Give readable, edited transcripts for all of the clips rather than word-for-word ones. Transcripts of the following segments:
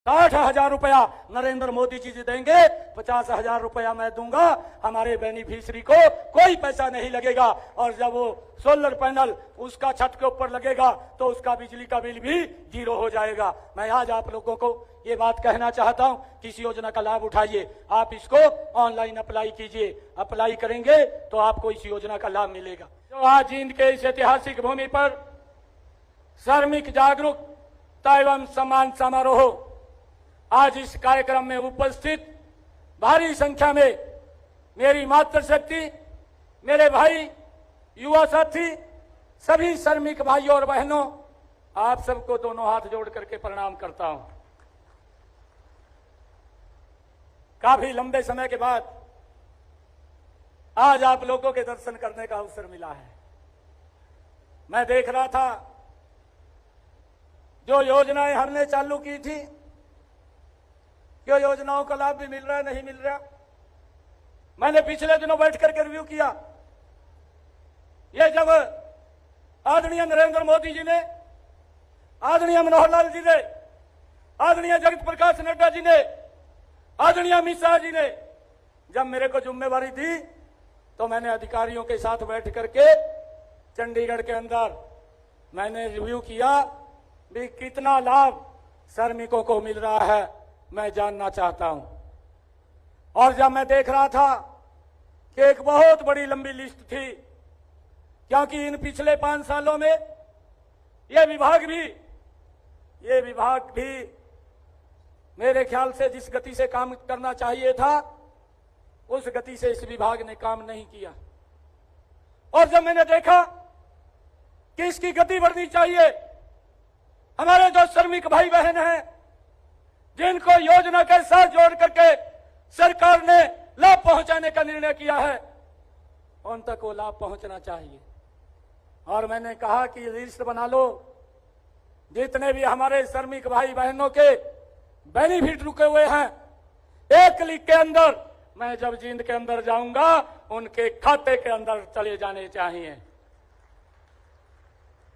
60,000 रुपया नरेंद्र मोदी जी देंगे, 50,000 रुपया मैं दूंगा। हमारे बेनिफिशियरी को कोई पैसा नहीं लगेगा। और जब वो सोलर पैनल उसका छत के ऊपर लगेगा तो उसका बिजली का बिल भी 0 हो जाएगा। मैं आज आप लोगों को ये बात कहना चाहता हूं कि इस योजना का लाभ उठाइए। आप इसको ऑनलाइन अप्लाई कीजिए। अप्लाई करेंगे तो आपको इस योजना का लाभ मिलेगा। जो आज जींद के इस ऐतिहासिक भूमि पर श्रमिक जागरूकता एवं सम्मान समारोह, आज इस कार्यक्रम में उपस्थित भारी संख्या में मेरी मातृशक्ति, मेरे भाई, युवा साथी, सभी श्रमिक भाइयों और बहनों, आप सबको दोनों हाथ जोड़ करके प्रणाम करता हूं। काफी लंबे समय के बाद आज आप लोगों के दर्शन करने का अवसर मिला है। मैं देख रहा था जो योजनाएं हमने चालू की थी, क्यों योजनाओं का लाभ भी मिल रहा है, नहीं मिल रहा। मैंने पिछले दिनों बैठ करके रिव्यू किया। ये जब आदरणीय नरेंद्र मोदी जी ने, आदरणीय मनोहर लाल जी ने, आदरणीय जगत प्रकाश नड्डा जी ने, आदरणीय अमित शाह जी ने जब मेरे को जिम्मेवारी दी तो मैंने अधिकारियों के साथ बैठ करके चंडीगढ़ के अंदर मैंने रिव्यू किया भी कितना लाभ श्रमिकों को मिल रहा है, मैं जानना चाहता हूं। और जब मैं देख रहा था कि एक बहुत बड़ी लंबी लिस्ट थी, क्योंकि इन पिछले 5 सालों में ये विभाग भी मेरे ख्याल से जिस गति से काम करना चाहिए था उस गति से इस विभाग ने काम नहीं किया। और जब मैंने देखा कि इसकी गति बढ़नी चाहिए, हमारे जो श्रमिक भाई बहन हैं जिनको योजना के साथ जोड़ करके सरकार ने लाभ पहुंचाने का निर्णय किया है, उन तक वो लाभ पहुंचना चाहिए। और मैंने कहा कि लिस्ट बना लो, जितने भी हमारे श्रमिक भाई बहनों के बेनिफिट रुके हुए हैं, एक क्लिक के अंदर मैं जब जींद के अंदर जाऊंगा उनके खाते के अंदर चले जाने चाहिए।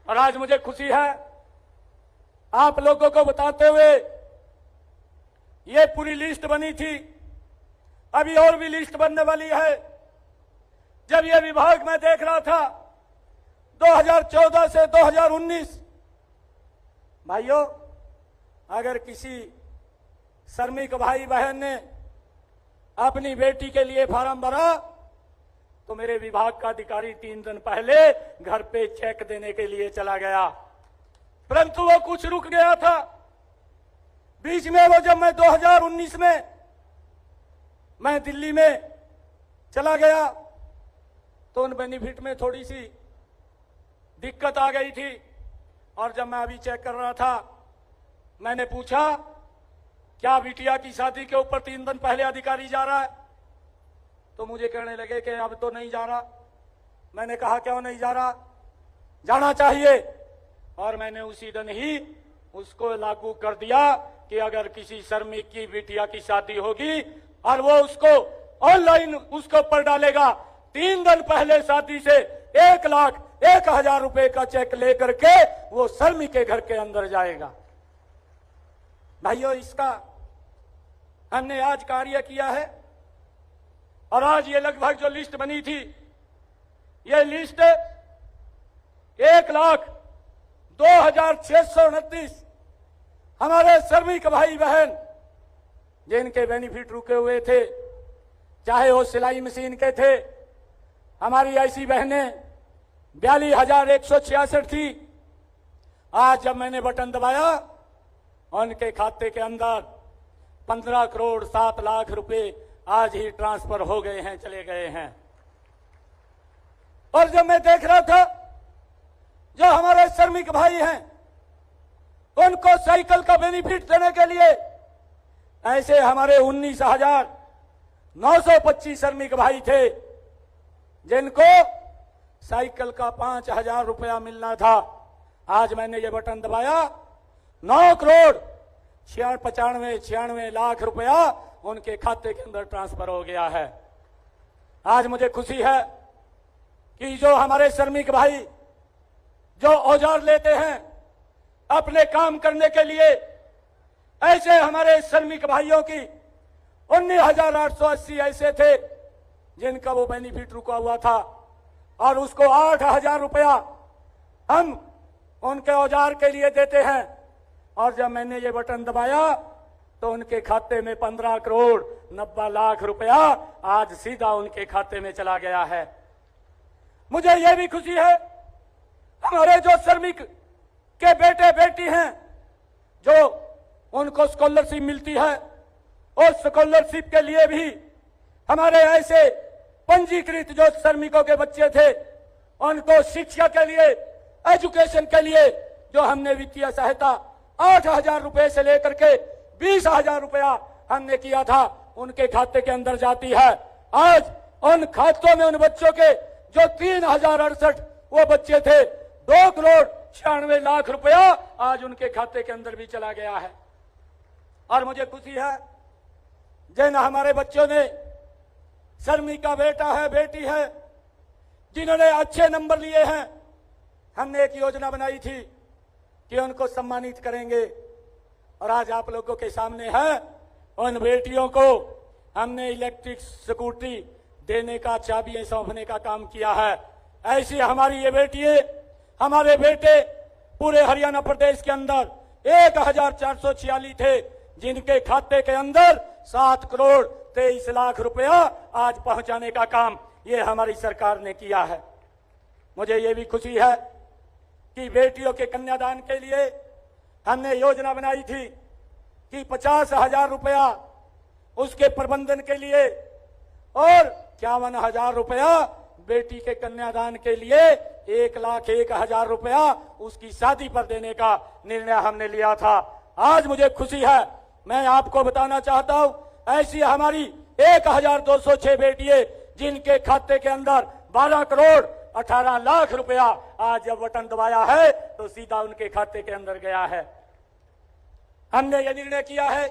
और आज मुझे खुशी है आप लोगों को बताते हुए, ये पूरी लिस्ट बनी थी, अभी और भी लिस्ट बनने वाली है। जब ये विभाग मैं देख रहा था 2014 से 2019, भाइयों, अगर किसी श्रमिक भाई बहन ने अपनी बेटी के लिए फॉर्म भरा तो मेरे विभाग का अधिकारी 3 दिन पहले घर पे चेक देने के लिए चला गया। परंतु वो कुछ रुक गया था बीच में। वो जब मैं 2019 में मैं दिल्ली में चला गया तो उन बेनिफिट में थोड़ी सी दिक्कत आ गई थी। और जब मैं अभी चेक कर रहा था, मैंने पूछा क्या बिटिया की शादी के ऊपर 3 दिन पहले अधिकारी जा रहा है, तो मुझे कहने लगे कि अब तो नहीं जा रहा। मैंने कहा क्यों नहीं जा रहा, जाना चाहिए। और मैंने उसी दिन ही उसको लागू कर दिया कि अगर किसी श्रमिक की बिटिया की शादी होगी और वो उसको ऑनलाइन उसके ऊपर डालेगा, 3 दिन पहले शादी से 1,01,000 रुपए का चेक लेकर के वो श्रमिक के घर के अंदर जाएगा। भाइयों, इसका हमने आज कार्य किया है। और आज ये लगभग जो लिस्ट बनी थी, ये लिस्ट 1,02,629 हमारे श्रमिक भाई बहन जिनके बेनिफिट रुके हुए थे, चाहे वो सिलाई मशीन के थे। हमारी ऐसी बहनें 42,166 थी। आज जब मैंने बटन दबाया, उनके खाते के अंदर 15,07,00,000 रुपए आज ही ट्रांसफर हो गए हैं, चले गए हैं। और जब मैं देख रहा था जो हमारे श्रमिक भाई हैं उनको साइकिल का बेनिफिट देने के लिए ऐसे हमारे 19,925 श्रमिक भाई थे जिनको साइकिल का 5,000 रुपया मिलना था। आज मैंने ये बटन दबाया, 9,95,96 लाख रुपया उनके खाते के अंदर ट्रांसफर हो गया है। आज मुझे खुशी है कि जो हमारे श्रमिक भाई जो औजार लेते हैं अपने काम करने के लिए, ऐसे हमारे श्रमिक भाइयों की 19,880 ऐसे थे जिनका वो बेनिफिट रुका हुआ था और उसको 8,000 रुपया हम उनके औजार के लिए देते हैं। और जब मैंने ये बटन दबाया तो उनके खाते में 15 करोड़ 90 लाख रुपया आज सीधा उनके खाते में चला गया है। मुझे ये भी खुशी है हमारे जो श्रमिक के बेटे बेटी हैं जो उनको स्कॉलरशिप मिलती है, उस स्कॉलरशिप के लिए भी हमारे ऐसे पंजीकृत जो श्रमिकों के बच्चे थे उनको शिक्षा के लिए, एजुकेशन के लिए जो हमने वित्तीय सहायता 8,000 रुपए से लेकर के 20,000 रुपया हमने किया था उनके खाते के अंदर जाती है। आज उन खातों में उन बच्चों के जो 3,068 वो बच्चे थे 2 करोड़ 96 लाख रुपया आज उनके खाते के अंदर भी चला गया है। और मुझे खुशी है जिन हमारे बच्चों ने श्रमिक का बेटा है बेटी है जिन्होंने अच्छे नंबर लिए हैं, हमने एक योजना बनाई थी कि उनको सम्मानित करेंगे और आज आप लोगों के सामने है उन बेटियों को हमने इलेक्ट्रिक स्कूटी देने का, चाबियां सौंपने का काम किया है। ऐसी हमारी ये बेटियां, हमारे बेटे पूरे हरियाणा प्रदेश के अंदर 1,446 थे जिनके खाते के अंदर 7 करोड़ 23 लाख रुपया आज पहुंचाने का काम ये हमारी सरकार ने किया है। मुझे ये भी खुशी है कि बेटियों के कन्यादान के लिए हमने योजना बनाई थी कि 50,000 रुपया उसके प्रबंधन के लिए और 51,000 रुपया बेटी के कन्यादान के लिए 1,01,000 रुपया उसकी शादी पर देने का निर्णय हमने लिया था। आज मुझे खुशी है, मैं आपको बताना चाहता हूं ऐसी हमारी 1,206 बेटियां जिनके खाते के अंदर 12 करोड़ 18 लाख रुपया आज जब बटन दबाया है तो सीधा उनके खाते के अंदर गया है। हमने ये निर्णय किया है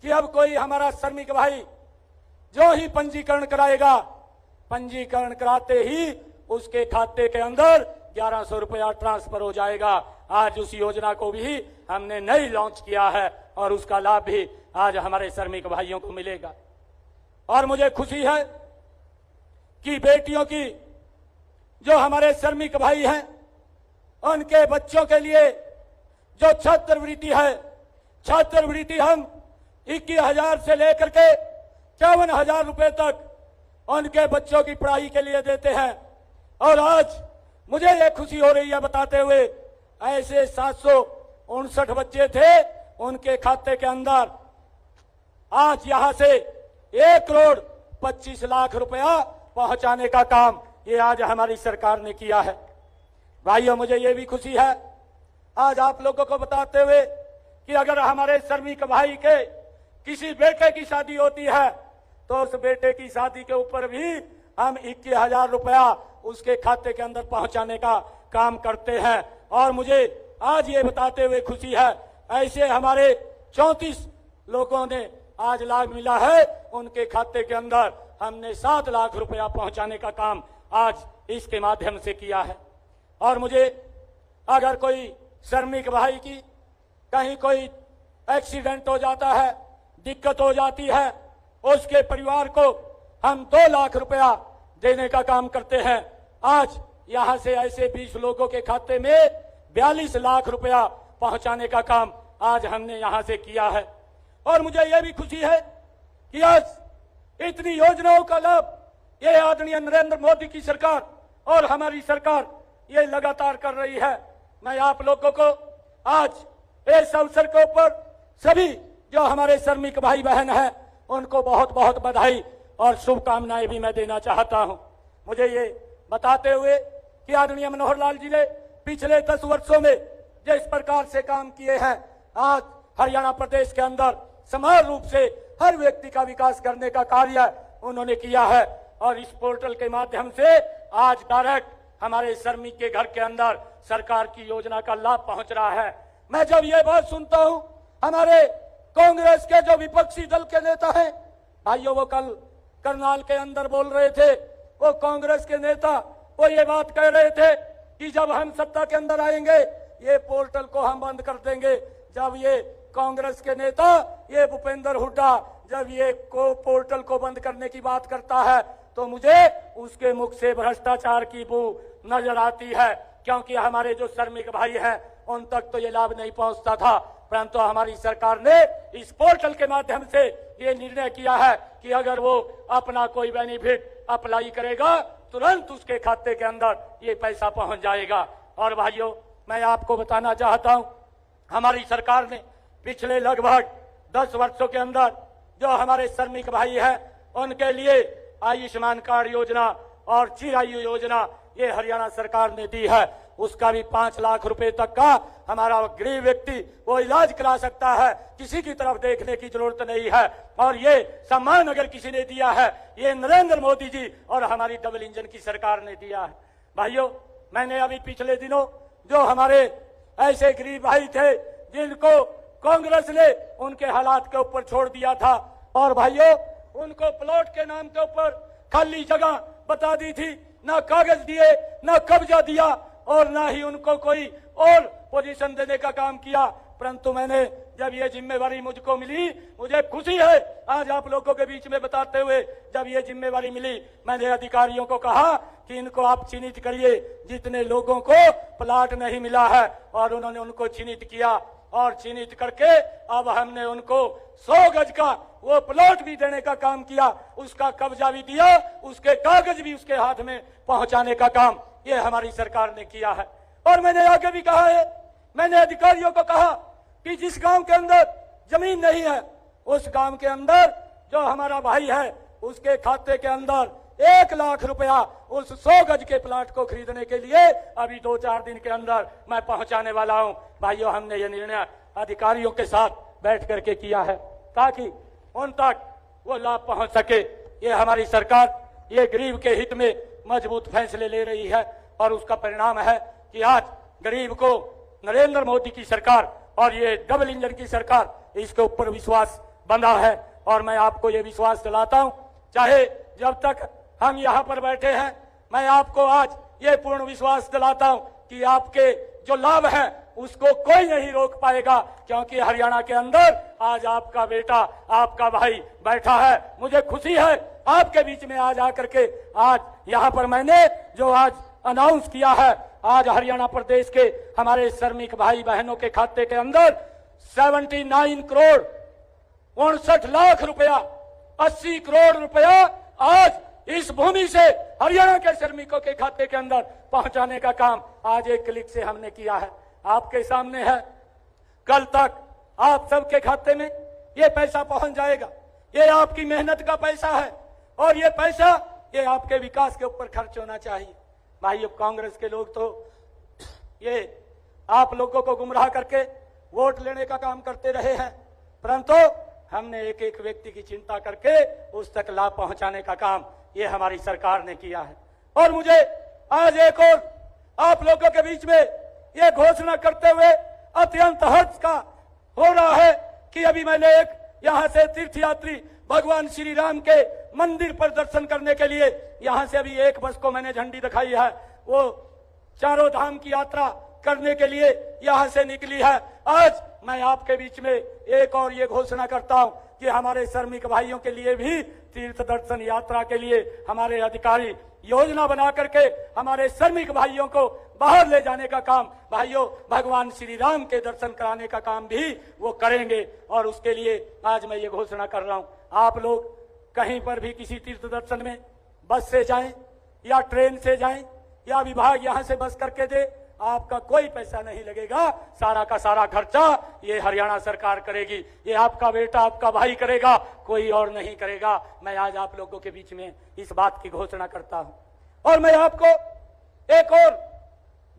कि अब कोई हमारा श्रमिक भाई जो ही पंजीकरण कराएगा, पंजीकरण कराते ही उसके खाते के अंदर 1,100 रुपया ट्रांसफर हो जाएगा। आज उस योजना को भी हमने नई लॉन्च किया है और उसका लाभ भी आज हमारे श्रमिक भाइयों को मिलेगा। और मुझे खुशी है कि बेटियों की जो हमारे श्रमिक भाई हैं उनके बच्चों के लिए जो छात्रवृत्ति है, छात्रवृत्ति हम 21,000 से लेकर के 54,000 रुपए तक उनके बच्चों की पढ़ाई के लिए देते हैं। और आज मुझे ये खुशी हो रही है बताते हुए ऐसे 759 बच्चे थे उनके खाते के अंदर आज यहां से 1 करोड़ 25 लाख रुपया पहुंचाने का काम ये आज हमारी सरकार ने किया है। भाइयों, मुझे ये भी खुशी है आज आप लोगों को बताते हुए कि अगर हमारे श्रमिक भाई के किसी बेटे की शादी होती है तो उस बेटे की शादी के ऊपर भी हम 21,000 रुपया उसके खाते के अंदर पहुंचाने का काम करते हैं। और मुझे आज ये बताते हुए खुशी है ऐसे हमारे 34 लोगों ने आज लाभ मिला है, उनके खाते के अंदर हमने 7 लाख रुपया पहुंचाने का काम आज इसके माध्यम से किया है। और मुझे अगर कोई श्रमिक भाई की कहीं कोई एक्सीडेंट हो जाता है, दिक्कत हो जाती है, उसके परिवार को हम 2 लाख रुपया देने का काम करते हैं। आज यहां से ऐसे 20 लोगों के खाते में 42 लाख रुपया पहुंचाने का काम आज हमने यहां से किया है। और मुझे यह भी खुशी है कि आज इतनी योजनाओं का लाभ ये आदरणीय नरेंद्र मोदी की सरकार और हमारी सरकार ये लगातार कर रही है। मैं आप लोगों को आज इस अवसर के ऊपर सभी जो हमारे श्रमिक भाई बहन हैं उनको बहुत बहुत बधाई और शुभकामनाएं भी मैं देना चाहता हूं। मुझे ये बताते हुए कि आदरणीय मनोहर लाल जी ने पिछले 10 वर्षों में जिस प्रकार से काम किए हैं, आज हरियाणा प्रदेश के अंदर समान रूप से हर व्यक्ति का विकास करने का कार्य उन्होंने किया है। और इस पोर्टल के माध्यम से आज डायरेक्ट हमारे श्रमिक के घर के अंदर सरकार की योजना का लाभ पहुंच रहा है। मैं जब ये बात सुनता हूं, हमारे कांग्रेस के जो विपक्षी दल के नेता हैं भाइयों, वो कल करनाल के अंदर बोल रहे थे, वो कांग्रेस के नेता वो ये बात कह रहे थे कि जब हम सत्ता के अंदर आएंगे ये पोर्टल को हम बंद कर देंगे। जब ये कांग्रेस के नेता ये भूपेंद्र हुड्डा जब ये पोर्टल को बंद करने की बात करता है तो मुझे उसके मुख से भ्रष्टाचार की बू नजर आती है, क्योंकि हमारे जो श्रमिक भाई हैं उन तक तो ये लाभ नहीं पहुंचता था, परंतु हमारी सरकार ने इस पोर्टल के माध्यम से ये निर्णय किया है कि अगर वो अपना कोई बेनिफिट अप्लाई करेगा तुरंत उसके खाते के अंदर ये पैसा पहुंच जाएगा। और भाइयों, मैं आपको बताना चाहता हूं, हमारी सरकार ने पिछले लगभग 10 वर्षों के अंदर जो हमारे श्रमिक भाई हैं उनके लिए आयुष्मान कार्ड योजना और चिरायु योजना ये हरियाणा सरकार ने दी है। उसका भी 5 लाख रुपए तक का हमारा गरीब व्यक्ति वो इलाज करा सकता है, किसी की तरफ देखने की जरूरत नहीं है। और ये सम्मान अगर किसी ने दिया है ये नरेंद्र मोदी जी और हमारी डबल इंजन की सरकार ने दिया है। भाइयों, मैंने अभी पिछले दिनों जो हमारे ऐसे गरीब भाई थे जिनको कांग्रेस ने उनके हालात के ऊपर छोड़ दिया था, और भाइयों उनको प्लॉट के नाम के ऊपर खाली जगह बता दी थी, ना कागज दिए, ना कब्जा दिया और ना ही उनको कोई और पोजीशन देने का काम किया। परंतु मैंने जब ये जिम्मेवारी मुझको मिली, मुझे खुशी है आज आप लोगों के बीच में बताते हुए, जब ये जिम्मेवारी मिली मैंने अधिकारियों को कहा कि इनको आप चिन्हित करिए जितने लोगों को प्लाट नहीं मिला है, और उन्होंने उनको चिन्हित किया और चिन्हित करके अब हमने उनको 100 गज का वो प्लॉट भी देने का काम किया, उसका कब्जा भी दिया, उसके कागज भी उसके हाथ में पहुंचाने का काम ये हमारी सरकार ने किया है। और मैंने आगे भी कहा है, मैंने अधिकारियों को कहा कि जिस गांव के अंदर जमीन नहीं है उस गांव के अंदर जो हमारा भाई है उसके खाते के अंदर 1 लाख रुपया उस 100 गज के प्लाट को खरीदने के लिए अभी 2-4 दिन के अंदर मैं पहुंचाने वाला हूं। भाइयों, हमने ये निर्णय अधिकारियों के साथ बैठ करके किया है ताकि उन तक वो लाभ पहुंच सके। ये हमारी सरकार ये गरीब के हित में मजबूत फैसले ले रही है और उसका परिणाम है कि आज गरीब को नरेंद्र मोदी की सरकार और ये डबल इंजन की सरकार इसके ऊपर विश्वास बंधा है। और मैं आपको ये विश्वास दिलाता हूं, चाहे जब तक हम यहाँ पर बैठे हैं, मैं आपको आज ये पूर्ण विश्वास दिलाता हूं कि आपके जो लाभ है उसको कोई नहीं रोक पाएगा, क्योंकि हरियाणा के अंदर आज आपका बेटा, आपका भाई बैठा है। मुझे खुशी है आपके बीच में आज आकर के आज यहाँ पर मैंने जो आज अनाउंस किया है, आज हरियाणा प्रदेश के हमारे श्रमिक भाई बहनों के खाते के अंदर 79 करोड़ 59 लाख रुपया 80 करोड़ रुपया आज इस भूमि से हरियाणा के श्रमिकों के खाते के अंदर पहुंचाने का काम आज एक क्लिक से हमने किया है। आपके सामने है, कल तक आप सबके खाते में ये पैसा पहुंच जाएगा। ये आपकी मेहनत का पैसा है और ये पैसा ये आपके विकास के ऊपर खर्च होना चाहिए। भाइयों, कांग्रेस के लोग तो ये आप लोगों को गुमराह करके वोट लेने का काम करते रहे हैं, परंतु हमने एक एक व्यक्ति की चिंता करके उस तक लाभ पहुंचाने का काम ये हमारी सरकार ने किया है। और मुझे आज एक और आप लोगों के बीच में ये घोषणा करते हुए अत्यंत हर्ष का हो रहा है कि अभी मैंने एक यहाँ से तीर्थयात्री भगवान श्री राम के मंदिर पर दर्शन करने के लिए यहाँ से अभी एक बस को मैंने झंडी दिखाई है, वो चारों धाम की यात्रा करने के लिए यहाँ से निकली है। आज मैं आपके बीच में एक और ये घोषणा करता हूँ कि हमारे श्रमिक भाइयों के लिए भी तीर्थ दर्शन यात्रा के लिए हमारे अधिकारी योजना बना करके हमारे श्रमिक भाइयों को बाहर ले जाने का काम, भाइयों भगवान श्री राम के दर्शन कराने का काम भी वो करेंगे। और उसके लिए आज मैं ये घोषणा कर रहा हूँ, आप लोग कहीं पर भी किसी तीर्थ दर्शन में बस से जाएं या ट्रेन से जाएं या विभाग यहाँ से बस करके दे, आपका कोई पैसा नहीं लगेगा, सारा का सारा खर्चा ये हरियाणा सरकार करेगी, ये आपका बेटा आपका भाई करेगा, कोई और नहीं करेगा। मैं आज आप लोगों के बीच में इस बात की घोषणा करता हूं। और मैं आपको एक और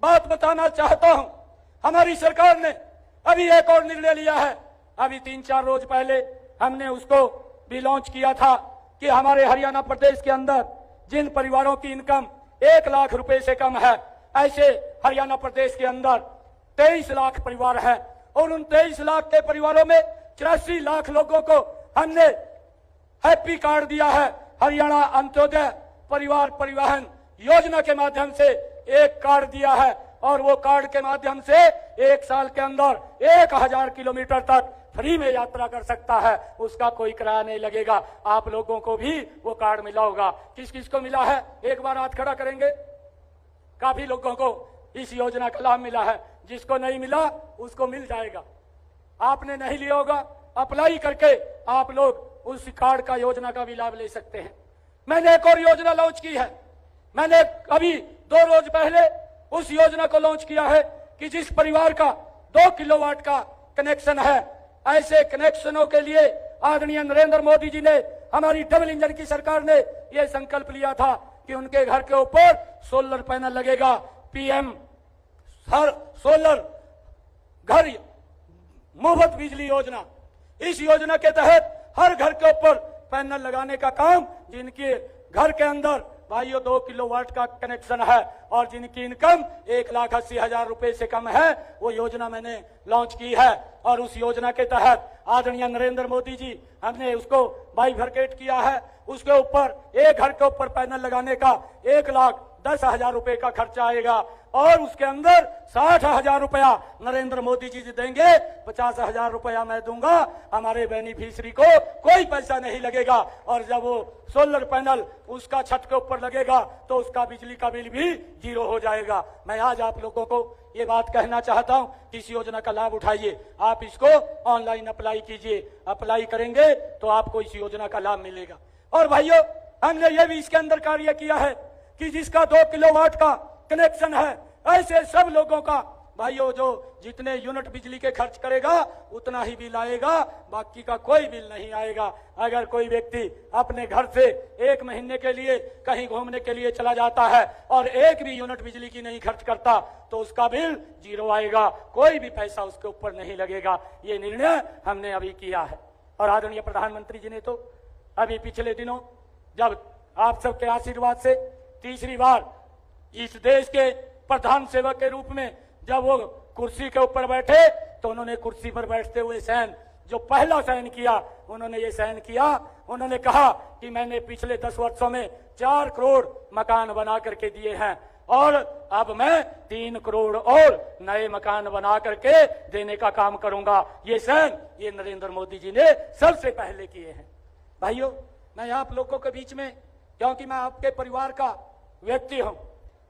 बात बताना चाहता हूं, हमारी सरकार ने अभी एक और निर्णय लिया है। अभी 3-4 रोज पहले हमने उसको भी लॉन्च किया था कि हमारे हरियाणा प्रदेश के अंदर जिन परिवारों की इनकम 1 लाख रुपए से कम है, ऐसे हरियाणा प्रदेश के अंदर 23 लाख परिवार है और उन 23 लाख के परिवारों में 84 लाख लोगों को हमने हैप्पी कार्ड दिया है। हरियाणा अंत्योदय परिवार परिवहन योजना के माध्यम से एक कार्ड दिया है और वो कार्ड के माध्यम से 1 साल के अंदर 1000 किलोमीटर तक फ्री में यात्रा कर सकता है, उसका कोई किराया नहीं लगेगा। आप लोगों को भी वो कार्ड मिला होगा। किस किस को मिला है, एक बार हाथ खड़ा करेंगे। काफी लोगों को इस योजना का लाभ मिला है। जिसको नहीं मिला उसको मिल जाएगा। आपने नहीं लिया होगा, अप्लाई करके आप लोग उस कार्ड का, योजना का भी लाभ ले सकते हैं। मैंने एक और योजना लॉन्च की है। मैंने अभी 2 रोज पहले उस योजना को लॉन्च किया है कि जिस परिवार का 2 किलोवाट का कनेक्शन है, ऐसे कनेक्शनों के लिए आदरणीय नरेंद्र मोदी जी ने, हमारी डबल इंजन की सरकार ने यह संकल्प लिया था कि उनके घर के ऊपर सोलर पैनल लगेगा। पीएम हर सोलर घर मुफ्त बिजली योजना, इस योजना के तहत हर घर के ऊपर पैनल लगाने का काम, जिनके घर के अंदर भाइयों 2 किलोवाट का कनेक्शन है और जिनकी इनकम 1,80,000 रुपए से कम है, वो योजना मैंने लॉन्च की है। और उस योजना के तहत आदरणीय नरेंद्र मोदी जी, हमने उसको बाइफरकेट किया है। उसके ऊपर एक घर के ऊपर पैनल लगाने का 1,10,000 रुपए का खर्चा आएगा और उसके अंदर 60,000 रुपया नरेंद्र मोदी जी देंगे, 50,000 रुपया मैं दूंगा। हमारे बेनिफिशियरी को कोई पैसा नहीं लगेगा और जब वो सोलर पैनल उसका छत के ऊपर लगेगा तो उसका बिजली का बिल भी 0 हो जाएगा। मैं आज आप लोगों को ये बात कहना चाहता हूं कि इस योजना का लाभ उठाइए। आप इसको ऑनलाइन अप्लाई कीजिए। अप्लाई करेंगे तो आपको इस योजना का लाभ मिलेगा। और भाइयों, हमने ये भी इसके अंदर कार्य किया है कि जिसका 2 किलोवाट का कनेक्शन है, ऐसे सब लोगों का भाइयों जो जितने यूनिट बिजली के खर्च करेगा उतना ही बिल आएगा, बाकी का कोई बिल नहीं आएगा। अगर कोई व्यक्ति अपने घर से 1 महीने के लिए कहीं घूमने के लिए चला जाता है और 1 भी यूनिट बिजली की नहीं खर्च करता तो उसका बिल 0 आएगा, कोई भी पैसा उसके ऊपर नहीं लगेगा। ये निर्णय हमने अभी किया है। और आदरणीय प्रधानमंत्री जी ने तो अभी पिछले दिनों जब आप सबके आशीर्वाद से तीसरी बार इस देश के प्रधान सेवक के रूप में जब वो कुर्सी के ऊपर बैठे तो उन्होंने कुर्सी पर बैठते हुए सहन, जो पहला सहन किया, उन्होंने ये सहन किया। उन्होंने कहा कि मैंने पिछले 10 वर्षों में 4 करोड़ मकान बना करके दिए हैं और अब मैं 3 करोड़ और नए मकान बना करके देने का काम करूंगा। ये सहन ये नरेंद्र मोदी जी ने सबसे पहले किए हैं। भाइयों, मैं आप लोगों के बीच में, क्योंकि मैं आपके परिवार का व्यक्ति हूं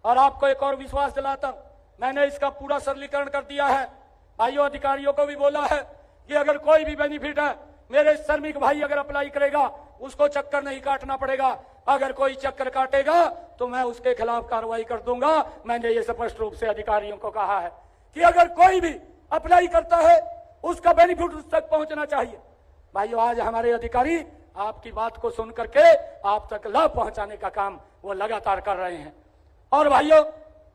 और आपको एक और विश्वास दिलाता हूं, मैंने इसका पूरा सरलीकरण कर दिया है। भाइयों, अधिकारियों को भी बोला है कि अगर कोई भी बेनिफिट है, मेरे श्रमिक भाई अगर अप्लाई करेगा उसको चक्कर नहीं काटना पड़ेगा। अगर कोई चक्कर काटेगा तो मैं उसके खिलाफ कार्रवाई कर दूंगा। मैंने ये स्पष्ट रूप से अधिकारियों को कहा है कि अगर कोई भी अप्लाई करता है उसका बेनिफिट उस तक पहुंचना चाहिए। भाइयों, आज हमारे अधिकारी आपकी बात को सुन करके आप तक लाभ पहुंचाने का काम वो लगातार कर रहे हैं। और भाइयों,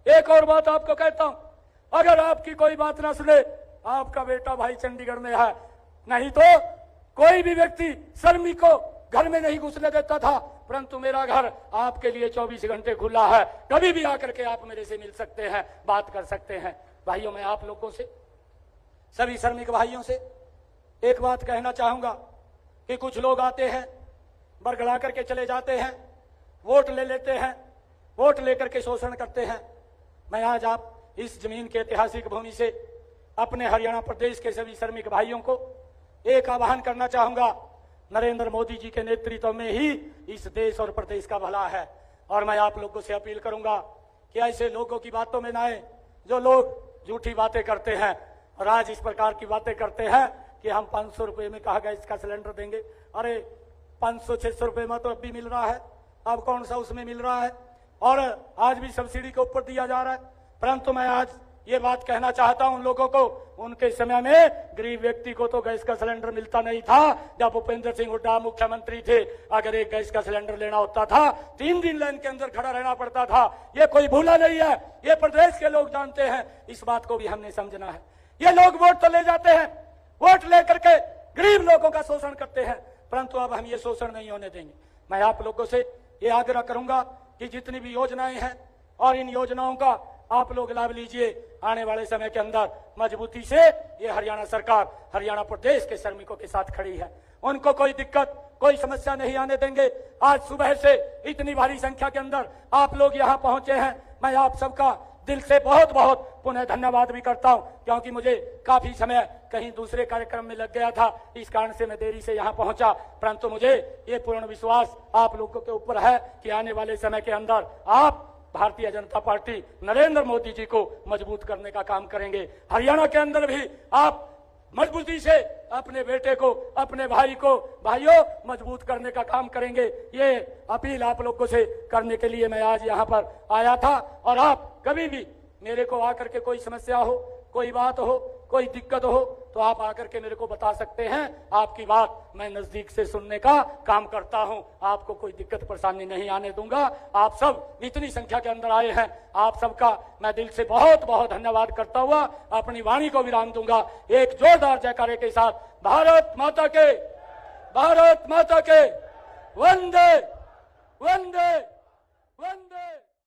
एक और बात आपको कहता हूं, अगर आपकी कोई बात ना सुने, आपका बेटा भाई चंडीगढ़ में है, नहीं तो कोई भी व्यक्ति श्रमिक को घर में नहीं घुसने देता था, परंतु मेरा घर आपके लिए 24 घंटे खुला है। कभी भी आकर के आप मेरे से मिल सकते हैं, बात कर सकते हैं। भाइयों, मैं आप लोगों से, सभी श्रमिक भाइयों से एक बात कहना चाहूंगा कि कुछ लोग आते हैं, बरगला करके चले जाते हैं, वोट ले लेते हैं, वोट लेकर के शोषण करते हैं। मैं आज आप इस जमीन के ऐतिहासिक भूमि से अपने हरियाणा प्रदेश के सभी श्रमिक भाइयों को एक आह्वान करना चाहूंगा। नरेंद्र मोदी जी के नेतृत्व में ही इस देश और प्रदेश का भला है और मैं आप लोगों से अपील करूंगा कि ऐसे लोगों की बातों में ना आए जो लोग झूठी बातें करते हैं और आज इस प्रकार की बातें करते हैं कि हम 500 रुपए में कहा गैस का सिलेंडर देंगे। अरे 500-600 रुपए में तो अब भी मिल रहा है, अब कौन सा उसमें मिल रहा है, और आज भी सब्सिडी के ऊपर दिया जा रहा है। परंतु मैं आज ये बात कहना चाहता हूं उन लोगों को, उनके समय में गरीब व्यक्ति को तो गैस का सिलेंडर मिलता नहीं था। जब भूपेंद्र सिंह हुड्डा मुख्यमंत्री थे, अगर एक गैस का सिलेंडर लेना होता था 3 दिन लाइन के अंदर खड़ा रहना पड़ता था। ये कोई भूला नहीं है, ये प्रदेश के लोग जानते हैं। इस बात को भी हमने समझना है। ये लोग वोट तो ले जाते हैं, वोट लेकर के गरीब लोगों का शोषण करते हैं, परंतु अब हम ये शोषण नहीं होने देंगे। मैं आप लोगों से ये आग्रह करूंगा कि जितनी भी योजनाएं हैं और इन योजनाओं का आप लोग लाभ लीजिए। आने वाले समय के अंदर मजबूती से ये हरियाणा सरकार हरियाणा प्रदेश के श्रमिकों के साथ खड़ी है। उनको कोई दिक्कत, कोई समस्या नहीं आने देंगे। आज सुबह से इतनी भारी संख्या के अंदर आप लोग यहाँ पहुंचे हैं, मैं आप सबका दिल से बहुत बहुत पुनः धन्यवाद भी करता हूं, क्योंकि मुझे काफी समय कहीं दूसरे कार्यक्रम में लग गया था, इस कारण से मैं देरी से यहां पहुंचा। परंतु मुझे ये पूर्ण विश्वास आप लोगों के ऊपर है कि आने वाले समय के अंदर आप भारतीय जनता पार्टी नरेंद्र मोदी जी को मजबूत करने का काम करेंगे। हरियाणा के अंदर भी आप मजबूती से अपने बेटे को, अपने भाई को, भाइयों मजबूत करने का काम करेंगे। ये अपील आप लोगों से करने के लिए मैं आज यहाँ पर आया था। और आप कभी भी मेरे को आकर के कोई समस्या हो, कोई बात हो, कोई दिक्कत हो, तो आप आकर के मेरे को बता सकते हैं। आपकी बात मैं नजदीक से सुनने का काम करता हूं। आपको कोई दिक्कत परेशानी नहीं आने दूंगा। आप सब इतनी संख्या के अंदर आए हैं, आप सबका मैं दिल से बहुत बहुत धन्यवाद करता हुआ अपनी वाणी को विराम दूंगा। एक जोरदार जयकारे के साथ भारत माता के, भारत माता के, वंदे वंदे वंदे।